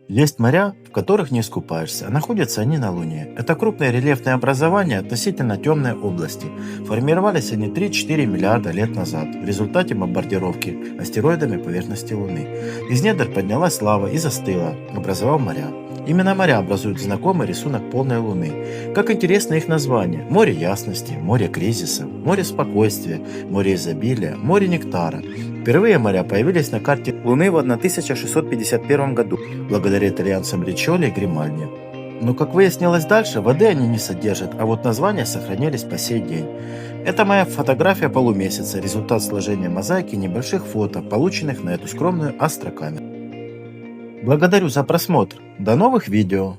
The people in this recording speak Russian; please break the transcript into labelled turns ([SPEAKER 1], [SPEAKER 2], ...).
[SPEAKER 1] Есть моря, в которых не искупаешься, а находятся они на Луне. Это крупные рельефные образования относительно темной области. Формировались они 3-4 миллиарда лет назад в результате бомбардировки астероидами поверхности Луны. Из недр поднялась лава и застыла, образовав моря. Именно моря образуют знакомый рисунок полной Луны. Как интересно их название: море ясности, море кризиса, море спокойствия, море изобилия, море нектара. Впервые моря появились на карте Луны в 1651 году, благодаря итальянцам Риччоли и Гримальди. Но, как выяснилось дальше, воды они не содержат, а вот названия сохранились по сей день. Это моя фотография полумесяца, результат сложения мозаики небольших фото, полученных на эту скромную астрокамеру. Благодарю за просмотр. До новых видео!